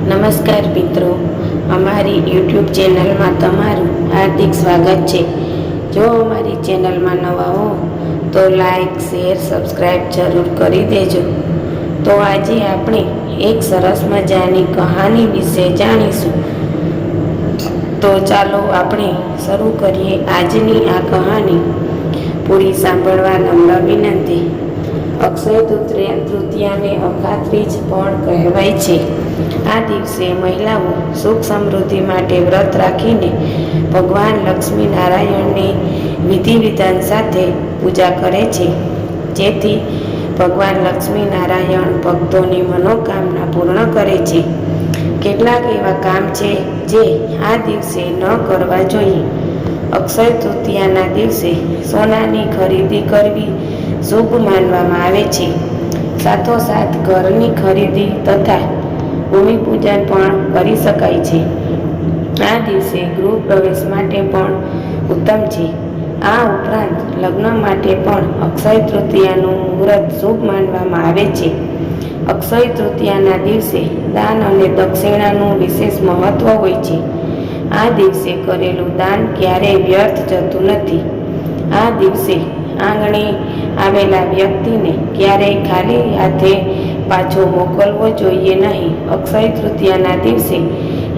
નમસ્કાર મિત્રો, અમારી યુટ્યુબ ચેનલમાં તમારું હાર્દિક સ્વાગત છે. જો અમારી ચેનલમાં નવા હો તો લાઈક, શેર, સબસ્ક્રાઈબ જરૂર કરી દેજો. તો આજે આપણે એક સરસ મજાની કહાની વિશે જાણીશું. તો ચાલો આપણે શરૂ કરીએ આજની આ કહાની. પૂરી સાંભળવા નમ્ર વિનંતી. અક્ષય તૃતીયાને અખાત્રીજ પણ કહેવાય છે. આ દિવસે મહિલાઓ સુખ સમૃદ્ધિ માટે વ્રત રાખીને ભગવાન લક્ષ્મી નારાયણની વિધિ વિધાન સાથે પૂજા કરે છે, જેથી ભગવાન લક્ષ્મી નારાયણ ભક્તોની મનોકામના પૂર્ણ કરે છે. કેટલાક એવા કામ છે જે આ દિવસે ન કરવા જોઈએ. અક્ષય તૃતીયાના દિવસે સોનાની ખરીદી કરવી શુભ માનવામાં આવે છે. સાથોસાથ ઘરની ખરીદી તથા ભૂમિપૂજન પણ કરી શકાય છે. આ દિવસે ગૃહ પ્રવેશ માટે પણ ઉત્તમ છે. આ ઉપરાંત લગ્ન માટે પણ અક્ષય તૃતીયાનું મુહૂર્ત શુભ માનવામાં આવે છે. અક્ષય તૃતીયાના દિવસે દાન અને દક્ષિણાનું વિશેષ મહત્વ હોય છે. આ દિવસે કરેલું દાન ક્યારેય વ્યર્થ જતું નથી. આ દિવસે આંગણે આવેલા વ્યક્તિને ક્યારેય ખાલી હાથે પાછો મોકલવો જોઈએ નહીં. અક્ષય તૃતીયાના દિવસે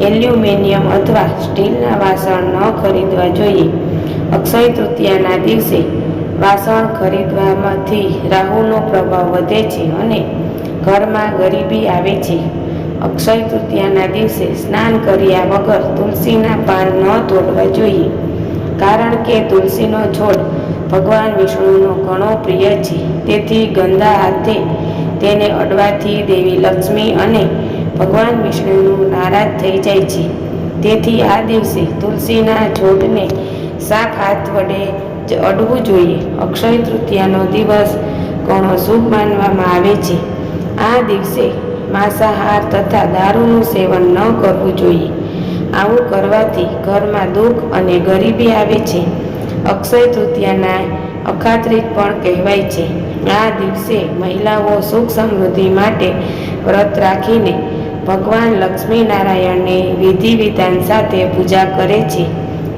એલ્યુમિનિયમ અથવા સ્ટીલના વાસણ ન ખરીદવા જોઈએ. અક્ષય તૃતીયાના દિવસે વાસણ ખરીદવામાંથી રાહુનો પ્રભાવ વધે છે અને ઘરમાં ગરીબી આવે છે. અક્ષય તૃતીયાના દિવસે સ્નાન કર્યા વગર તુલસીના પાન ન તોડવા જોઈએ, કારણ કે તુલસીનો છોડ ભગવાન વિષ્ણુનો ઘણો પ્રિય છે. તેથી ગંદા હાથે તેને અડવાથી દેવી લક્ષ્મી અને ભગવાન વિષ્ણુ નારાજ થઈ જાય છે. તેથી આ દિવસે તુલસીના છોડને સાફ હાથ વડે જ અડવું જોઈએ. અક્ષય તૃતીયાનો દિવસ ઘણો શુભ માનવામાં આવે છે. આ દિવસે માંસાહાર તથા દારૂનું સેવન ન કરવું જોઈએ. આવું કરવાથી ઘરમાં દુઃખ અને ગરીબી આવે છે. અક્ષય તૃતીયાના અખાત્રીજ પણ કહેવાય છે. આ દિવસે મહિલાઓ સુખ સમૃદ્ધિ માટે વ્રત રાખીને ભગવાન લક્ષ્મી નારાયણની વિધિ વિધાન સાથે પૂજા કરે છે,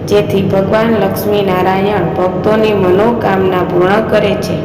જેથી ભગવાન લક્ષ્મી નારાયણ ભક્તોની મનોકામના પૂર્ણ કરે છે.